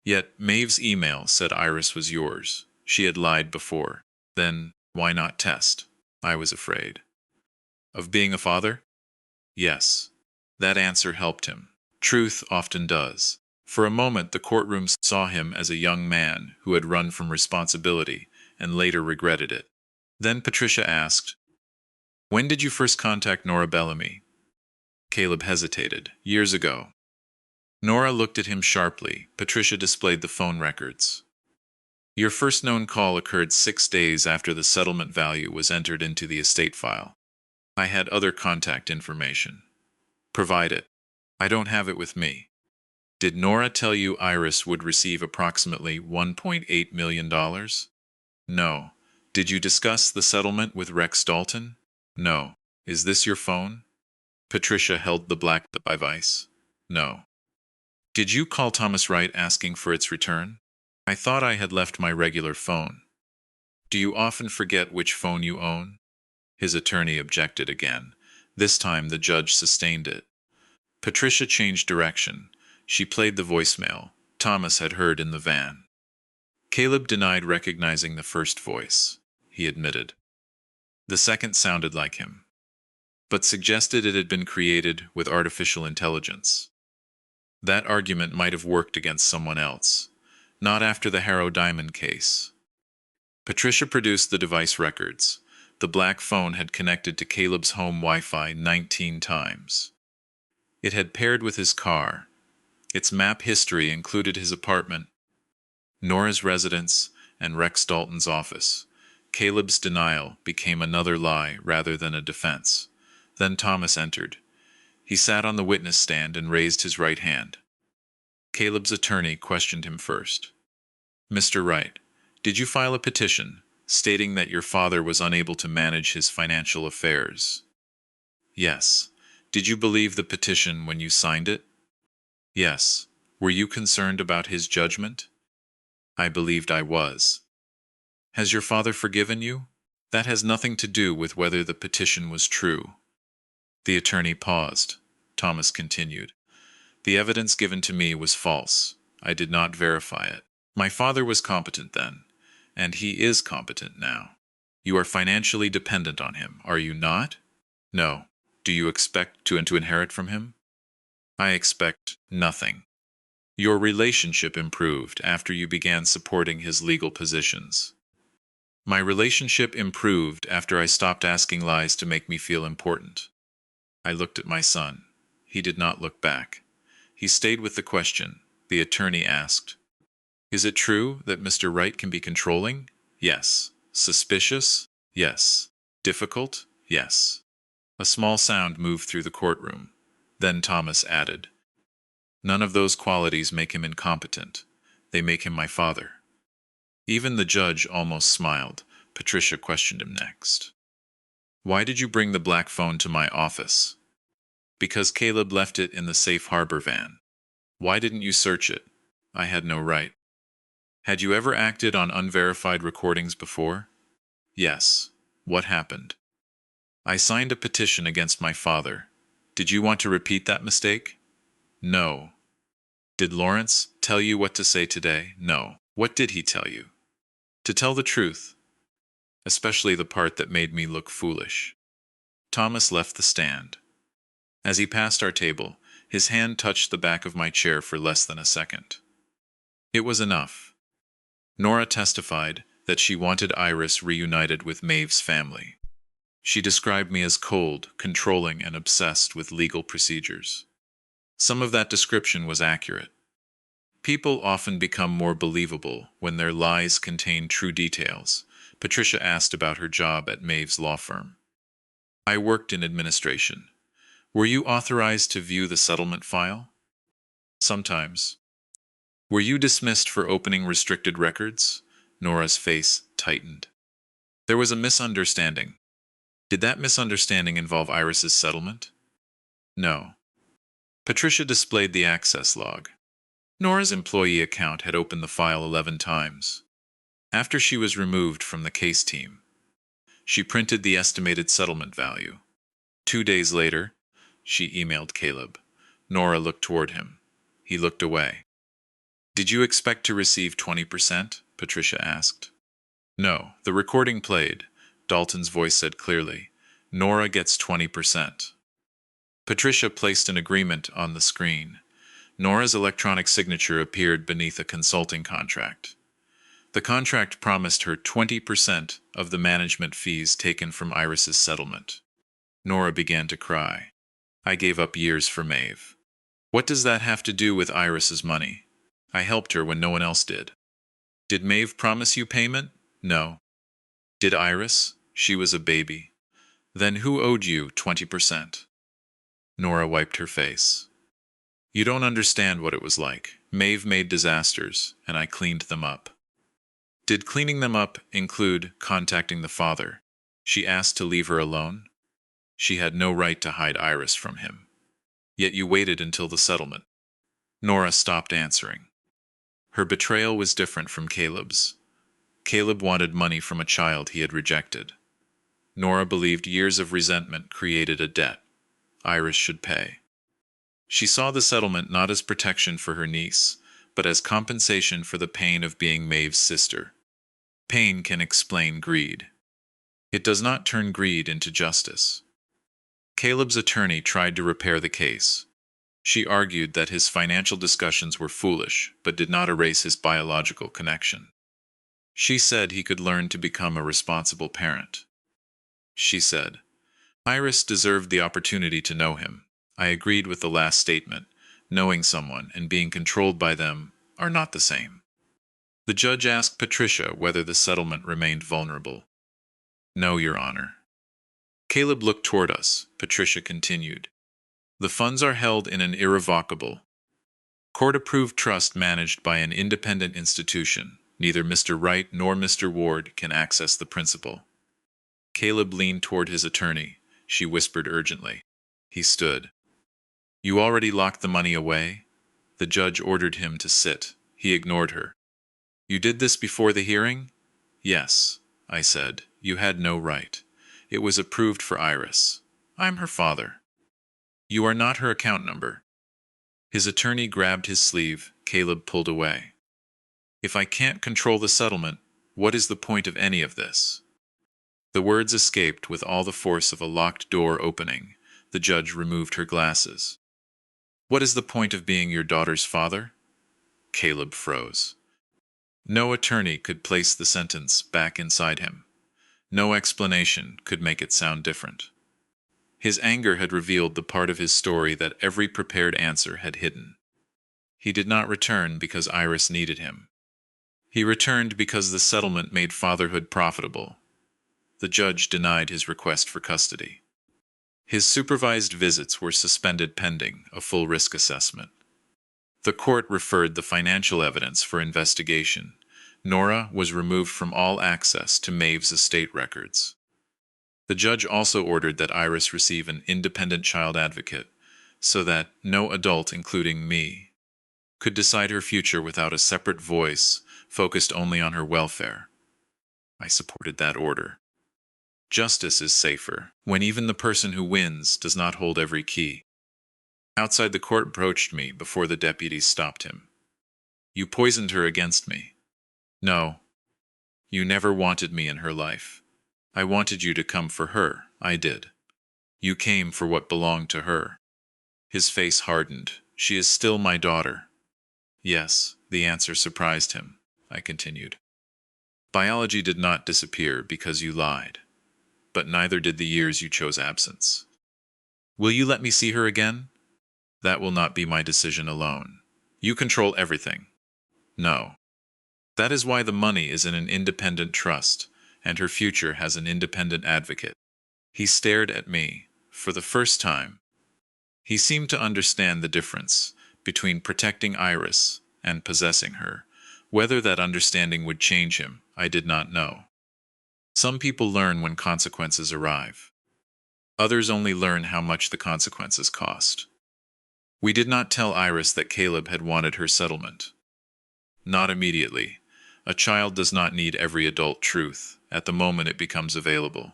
S1: Yet Maeve's email said Iris was yours. She had lied before. Then, why not test? I was afraid. Of being a father? Yes. That answer helped him. Truth often does. For a moment the courtroom saw him as a young man who had run from responsibility and later regretted it. Then Patricia asked, "When did you first contact Nora Bellamy?" Caleb hesitated. "Years ago." Nora looked at him sharply. Patricia displayed the phone records. "Your first known call occurred 6 days after the settlement value was entered into the estate file. I had other contact information." "Provide it." "I don't have it with me." "Did Nora tell you Iris would receive approximately $1.8 million? No. Did you discuss the settlement with Rex Dalton? No. Is this your phone?" Patricia held the black device. No. "Did you call Thomas Wright asking for its return?" "I thought I had left my regular phone." "Do you often forget which phone you own?" His attorney objected again. This time the judge sustained it. Patricia changed direction. She played the voicemail Thomas had heard in the van. Caleb denied recognizing the first voice. He admitted. The second sounded like him, but suggested it had been created with artificial intelligence. That argument might have worked against someone else, not after the Harrow Diamond case. Patricia produced the device records. The black phone had connected to Caleb's home Wi-Fi 19 times. It had paired with his car. Its map history included his apartment, Nora's residence, and Rex Dalton's office. Caleb's denial became another lie rather than a defense. Then Thomas entered. He sat on the witness stand and raised his right hand. Caleb's attorney questioned him first. "Mr. Wright, did you file a petition stating that your father was unable to manage his financial affairs?" "Yes." "Did you believe the petition when you signed it?" "Yes." "Were you concerned about his judgment?" "I believed I was." "Has your father forgiven you?" "That has nothing to do with whether the petition was true." The attorney paused. Thomas continued. "The evidence given to me was false. I did not verify it. My father was competent then, and he is competent now. You are financially dependent on him, are you not?" "No." "Do you expect to inherit from him?" "I expect nothing." "Your relationship improved after you began supporting his legal positions." "My relationship improved after I stopped asking lies to make me feel important." I looked at my son. He did not look back. He stayed with the question. The attorney asked, "Is it true that Mr. Wright can be controlling?" "Yes." "Suspicious?" "Yes." "Difficult?" "Yes." A small sound moved through the courtroom. Then Thomas added, "None of those qualities make him incompetent. They make him my father." Even the judge almost smiled. Patricia questioned him next. "Why did you bring the black phone to my office?" "Because Caleb left it in the safe harbor van." "Why didn't you search it?" "I had no right." "Had you ever acted on unverified recordings before?" "Yes." "What happened?" "I signed a petition against my father. Did you want to repeat that mistake?" No. Did Lawrence tell you what to say today? No. What did he tell you? To tell the truth, especially the part that made me look foolish. Thomas left the stand. As he passed our table, his hand touched the back of my chair for less than a second. It was enough. Nora testified that she wanted Iris reunited with Maeve's family. She described me as cold, controlling, and obsessed with legal procedures. Some of that description was accurate. People often become more believable when their lies contain true details. Patricia asked about her job at Maeve's law firm. I worked in administration. Were you authorized to view the settlement file? Sometimes. Were you dismissed for opening restricted records? Nora's face tightened. There was a misunderstanding. Did that misunderstanding involve Iris's settlement? No. Patricia displayed the access log. Nora's employee account had opened the file 11 times. After she was removed from the case team, she printed the estimated settlement value. 2 days later, she emailed Caleb. Nora looked toward him. He looked away. Did you expect to receive 20%? Patricia asked. No, the recording played. Dalton's voice said clearly. Nora gets 20%. Patricia placed an agreement on the screen. Nora's electronic signature appeared beneath a consulting contract. The contract promised her 20% of the management fees taken from Iris's settlement. Nora began to cry. I gave up years for Maeve. What does that have to do with Iris's money? I helped her when no one else did. Did Maeve promise you payment? No. Did Iris? She was a baby. Then who owed you 20%? Nora wiped her face. You don't understand what it was like. Maeve made disasters, and I cleaned them up. Did cleaning them up include contacting the father? She asked to leave her alone? She had no right to hide Iris from him. Yet you waited until the settlement. Nora stopped answering. Her betrayal was different from Caleb's. Caleb wanted money from a child he had rejected. Nora believed years of resentment created a debt. Iris should pay. She saw the settlement not as protection for her niece, but as compensation for the pain of being Maeve's sister. Pain can explain greed. It does not turn greed into justice. Caleb's attorney tried to repair the case. She argued that his financial discussions were foolish, but did not erase his biological connection. She said he could learn to become a responsible parent. She said, Iris deserved the opportunity to know him. I agreed with the last statement. Knowing someone and being controlled by them are not the same. The judge asked Patricia whether the settlement remained vulnerable. No, Your Honor. Caleb looked toward us. Patricia continued. The funds are held in an irrevocable, court-approved trust managed by an independent institution. Neither Mr. Wright nor Mr. Ward can access the principal. Caleb leaned toward his attorney. She whispered urgently. He stood. You already locked the money away? The judge ordered him to sit. He ignored her. You did this before the hearing? Yes, I said. You had no right. It was approved for Iris. I'm her father. You are not her account number. His attorney grabbed his sleeve. Caleb pulled away. If I can't control the settlement, what is the point of any of this? The words escaped with all the force of a locked door opening. The judge removed her glasses. What is the point of being your daughter's father? Caleb froze. No attorney could place the sentence back inside him. No explanation could make it sound different. His anger had revealed the part of his story that every prepared answer had hidden. He did not return because Iris needed him. He returned because the settlement made fatherhood profitable. The judge denied his request for custody. His supervised visits were suspended pending a full risk assessment. The court referred the financial evidence for investigation. Nora was removed from all access to Maeve's estate records. The judge also ordered that Iris receive an independent child advocate, so that no adult, including me, could decide her future without a separate voice focused only on her welfare. I supported that order. Justice is safer when even the person who wins does not hold every key. Outside, the court approached me before the deputies stopped him. You poisoned her against me. No. You never wanted me in her life. I wanted you to come for her. I did. You came for what belonged to her. His face hardened. She is still my daughter. Yes, the answer surprised him. I continued. Biology did not disappear because you lied. But neither did the years you chose absence. Will you let me see her again? That will not be my decision alone. You control everything. No. That is why the money is in an independent trust, and her future has an independent advocate. He stared at me, for the first time. He seemed to understand the difference between protecting Iris and possessing her. Whether that understanding would change him, I did not know. Some people learn when consequences arrive. Others only learn how much the consequences cost. We did not tell Iris that Caleb had wanted her settlement. Not immediately. A child does not need every adult truth at the moment it becomes available.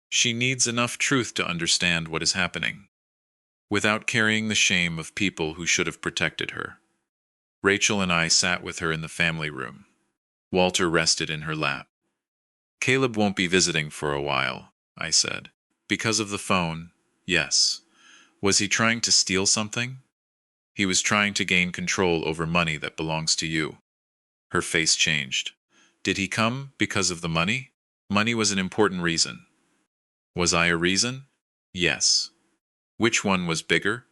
S1: She needs enough truth to understand what is happening, without carrying the shame of people who should have protected her. Rachel and I sat with her in the family room. Walter rested in her lap. Caleb won't be visiting for a while, I said. Because of the phone, yes. Was he trying to steal something? He was trying to gain control over money that belongs to you. Her face changed. Did he come because of the money? Money was an important reason. Was I a reason? Yes. Which one was bigger?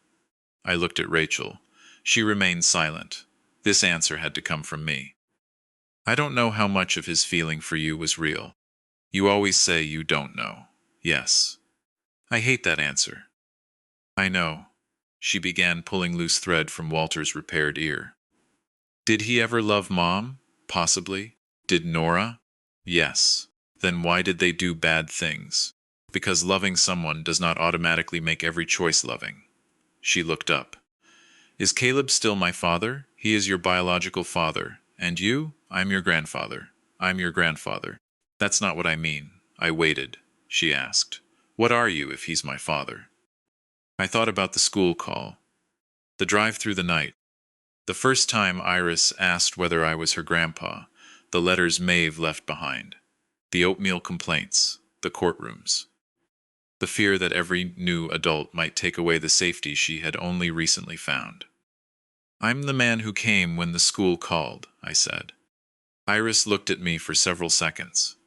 S1: I looked at Rachel. She remained silent. This answer had to come from me. I don't know how much of his feeling for you was real. You always say you don't know. Yes. I hate that answer. I know. She began pulling loose thread from Walter's repaired ear. Did he ever love Mom? Possibly. Did Nora? Yes. Then why did they do bad things? Because loving someone does not automatically make every choice loving. She looked up. Is Caleb still my father? He is your biological father. And you? I'm your grandfather. I'm your grandfather. That's not what I mean. I waited. She asked. What are you if he's my father? I thought about the school call. The drive through the night. The first time Iris asked whether I was her grandpa. The letters Maeve left behind. The oatmeal complaints. The courtrooms. The fear that every new adult might take away the safety she had only recently found. I'm the man who came when the school called, I said. Iris looked at me for several seconds.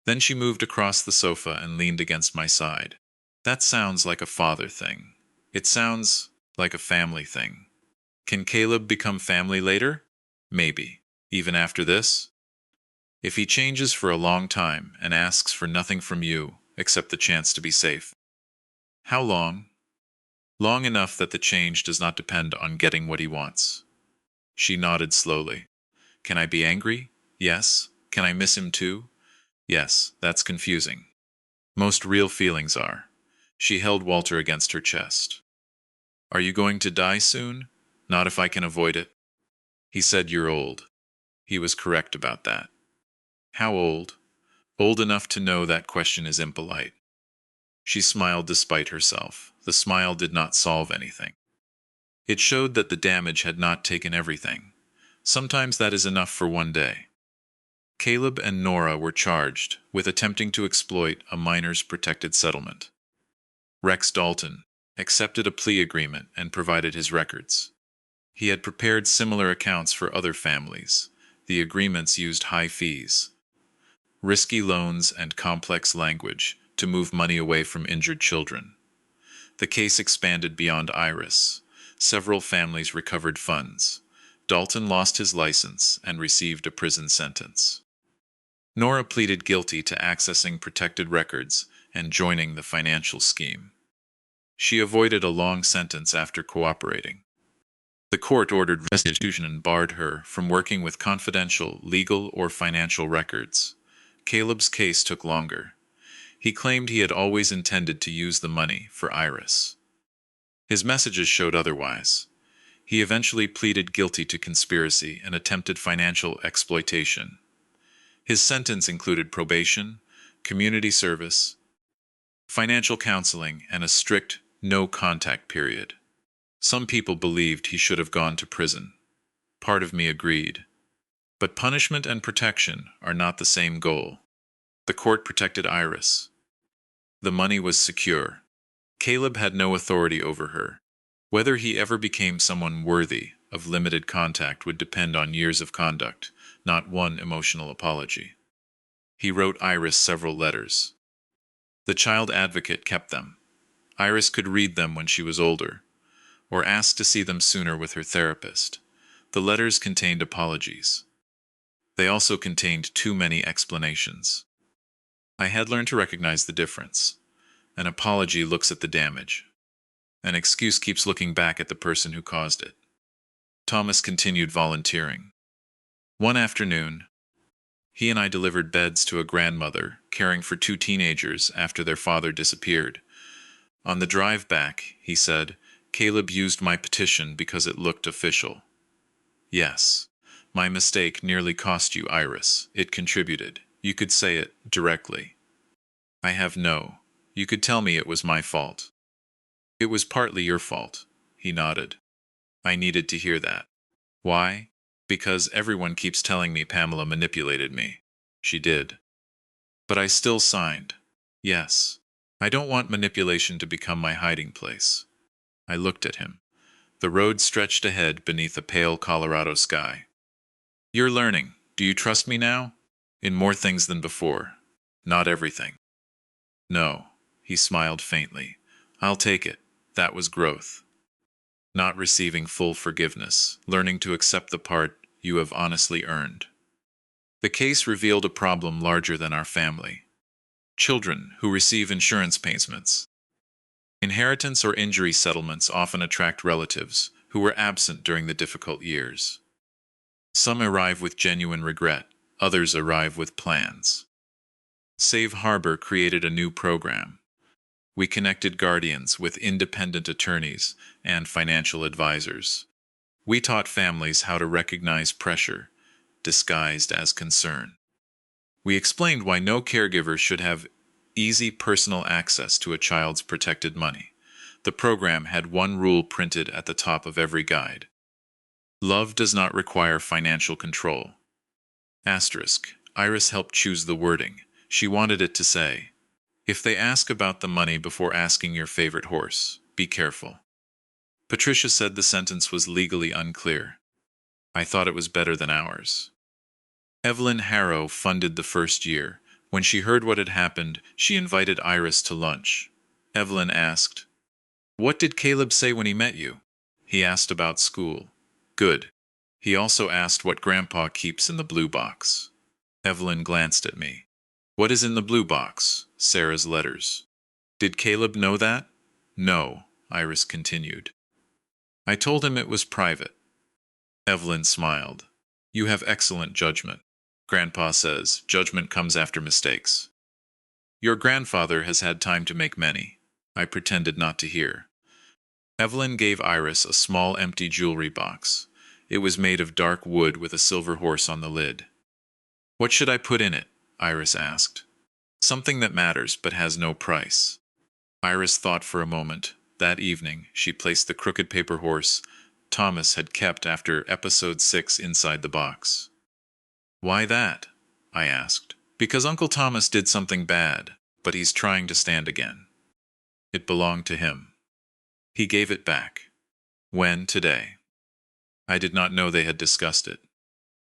S1: Then she moved across the sofa and leaned against my side. That sounds like a father thing. It sounds like a family thing. Can Caleb become family later? Maybe. Even after this? If he changes for a long time and asks for nothing from you, except the chance to be safe. How long? Long enough that the change does not depend on getting what he wants. She nodded slowly. Can I be angry? Yes. Can I miss him too? Yes, that's confusing. Most real feelings are. She held Walter against her chest. Are you going to die soon? Not if I can avoid it. He said you're old. He was correct about that. How old? Old enough to know that question is impolite. She smiled despite herself. The smile did not solve anything. It showed that the damage had not taken everything. Sometimes that is enough for one day. Caleb and Nora were charged with attempting to exploit a minor's protected settlement. Rex Dalton accepted a plea agreement and provided his records. He had prepared similar accounts for other families. The agreements used high fees, risky loans, and complex language to move money away from injured children. The case expanded beyond Iris. Several families recovered funds. Dalton lost his license and received a prison sentence. Nora pleaded guilty to accessing protected records and joining the financial scheme. She avoided a long sentence after cooperating. The court ordered restitution and barred her from working with confidential legal or financial records. Caleb's case took longer. He claimed he had always intended to use the money for Iris. His messages showed otherwise. He eventually pleaded guilty to conspiracy and attempted financial exploitation. His sentence included probation, community service, financial counseling, and a strict no-contact period. Some people believed he should have gone to prison. Part of me agreed. But punishment and protection are not the same goal. The court protected Iris. The money was secure. Caleb had no authority over her. Whether he ever became someone worthy of limited contact would depend on years of conduct, not one emotional apology. He wrote Iris several letters. The child advocate kept them. Iris could read them when she was older, or ask to see them sooner with her therapist. The letters contained apologies. They also contained too many explanations. I had learned to recognize the difference. An apology looks at the damage. An excuse keeps looking back at the person who caused it. Thomas continued volunteering. One afternoon, he and I delivered beds to a grandmother caring for two teenagers after their father disappeared. On the drive back, he said, Caleb used my petition because it looked official. Yes, my mistake nearly cost you, Iris. It contributed. You could say it directly. I have no. You could tell me it was my fault. It was partly your fault, he nodded. I needed to hear that. Why? Because everyone keeps telling me Pamela manipulated me. She did. But I still signed. Yes. I don't want manipulation to become my hiding place. I looked at him. The road stretched ahead beneath a pale Colorado sky. You're learning. Do you trust me now? In more things than before. Not everything. No. He smiled faintly. I'll take it. That was growth. Not receiving full forgiveness, learning to accept the part you have honestly earned. The case revealed a problem larger than our family. Children who receive insurance payments. Inheritance or injury settlements often attract relatives who were absent during the difficult years. Some arrive with genuine regret, others arrive with plans. Save Harbor created a new program. We connected guardians with independent attorneys and financial advisors. We taught families how to recognize pressure, disguised as concern. We explained why no caregiver should have easy personal access to a child's protected money. The program had one rule printed at the top of every guide. Love does not require financial control. Asterisk. Iris helped choose the wording. She wanted it to say, if they ask about the money before asking your favorite horse, be careful. Patricia said the sentence was legally unclear. I thought it was better than ours. Evelyn Harrow funded the first year. When she heard what had happened, she invited Iris to lunch. Evelyn asked, what did Caleb say when he met you? He asked about school. Good. He also asked what Grandpa keeps in the blue box. Evelyn glanced at me. What is in the blue box? Sarah's letters. Did Caleb know that? No, Iris continued. I told him it was private. Evelyn smiled. You have excellent judgment. Grandpa says judgment comes after mistakes. Your grandfather has had time to make many. I pretended not to hear. Evelyn gave Iris a small empty jewelry box. It was made of dark wood with a silver horse on the lid. What should I put in it? Iris asked. Something that matters but has no price. Iris thought for a moment. That evening, she placed the crooked paper horse Thomas had kept after episode 6 inside the box. Why that? I asked. Because Uncle Thomas did something bad, but he's trying to stand again. It belonged to him. He gave it back. When? Today. I did not know they had discussed it.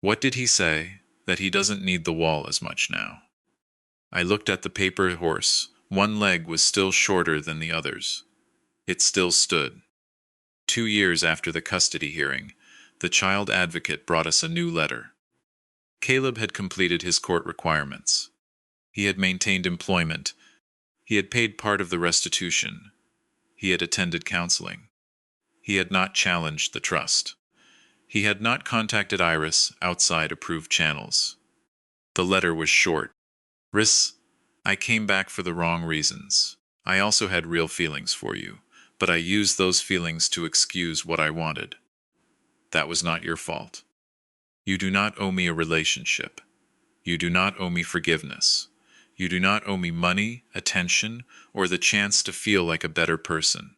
S1: What did he say? That he doesn't need the wall as much now. I looked at the paper horse. One leg was still shorter than the others. It still stood. 2 years after the custody hearing, the child advocate brought us a new letter. Caleb had completed his court requirements. He had maintained employment. He had paid part of the restitution. He had attended counseling. He had not challenged the trust. He had not contacted Iris outside approved channels. The letter was short. I came back for the wrong reasons. I also had real feelings for you, but I used those feelings to excuse what I wanted. That was not your fault. You do not owe me a relationship. You do not owe me forgiveness. You do not owe me money, attention, or the chance to feel like a better person.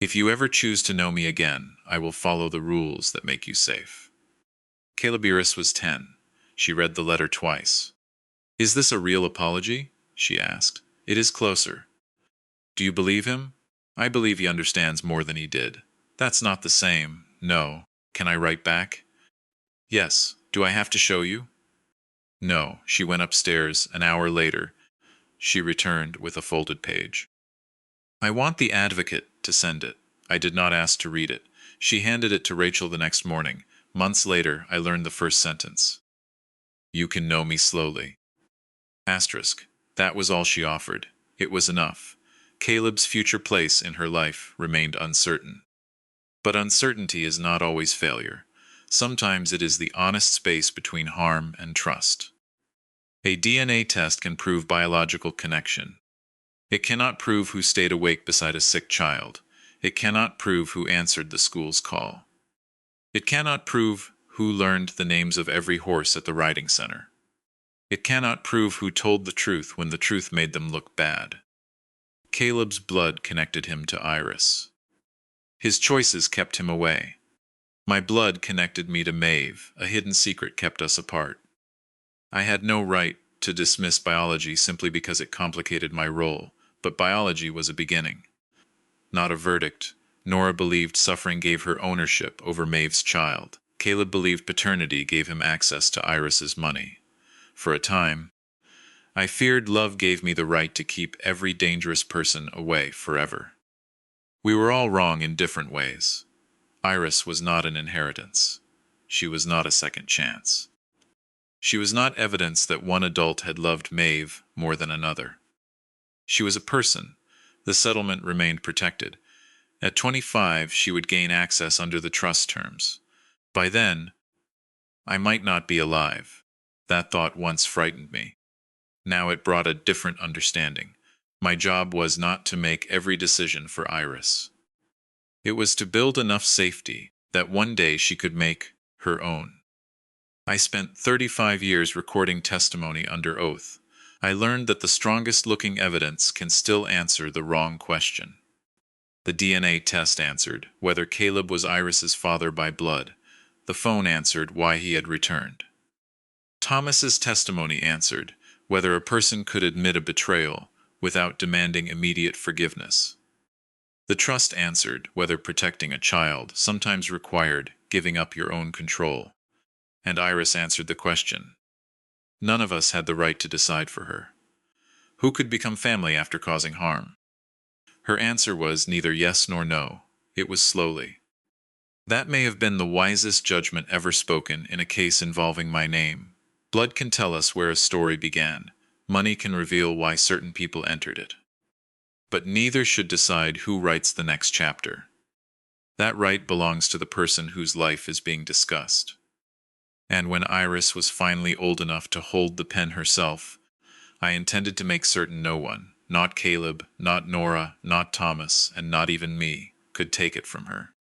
S1: If you ever choose to know me again, I will follow the rules that make you safe. Caleb Iris was 10. She read the letter twice. Is this a real apology? She asked. It is closer. Do you believe him? I believe he understands more than he did. That's not the same. No. Can I write back? Yes. Do I have to show you? No. She went upstairs. An hour later, she returned with a folded page. I want the advocate to send it. I did not ask to read it. She handed it to Rachel the next morning. Months later, I learned the first sentence. You can know me slowly. Asterisk. That was all she offered. It was enough. Caleb's future place in her life remained uncertain. But uncertainty is not always failure. Sometimes it is the honest space between harm and trust. A DNA test can prove biological connection. It cannot prove who stayed awake beside a sick child. It cannot prove who answered the school's call. It cannot prove who learned the names of every horse at the riding center. It cannot prove who told the truth when the truth made them look bad. Caleb's blood connected him to Iris. His choices kept him away. My blood connected me to Maeve. A hidden secret kept us apart. I had no right to dismiss biology simply because it complicated my role, but biology was a beginning. Not a verdict. Nora believed suffering gave her ownership over Maeve's child. Caleb believed paternity gave him access to Iris's money. For a time, I feared love gave me the right to keep every dangerous person away forever. We were all wrong in different ways. Iris was not an inheritance. She was not a second chance. She was not evidence that one adult had loved Maeve more than another. She was a person. The settlement remained protected. At 25, she would gain access under the trust terms. By then, I might not be alive. That thought once frightened me. Now it brought a different understanding. My job was not to make every decision for Iris. It was to build enough safety that one day she could make her own. I spent 35 years recording testimony under oath. I learned that the strongest-looking evidence can still answer the wrong question. The DNA test answered whether Caleb was Iris's father by blood. The phone answered why he had returned. Thomas's testimony answered whether a person could admit a betrayal without demanding immediate forgiveness. The trust answered whether protecting a child sometimes required giving up your own control. And Iris answered the question. None of us had the right to decide for her. Who could become family after causing harm? Her answer was neither yes nor no. It was slowly. That may have been the wisest judgment ever spoken in a case involving my name. Blood can tell us where a story began. Money can reveal why certain people entered it. But neither should decide who writes the next chapter. That right belongs to the person whose life is being discussed. And when Iris was finally old enough to hold the pen herself, I intended to make certain no one, not Caleb, not Nora, not Thomas, and not even me, could take it from her.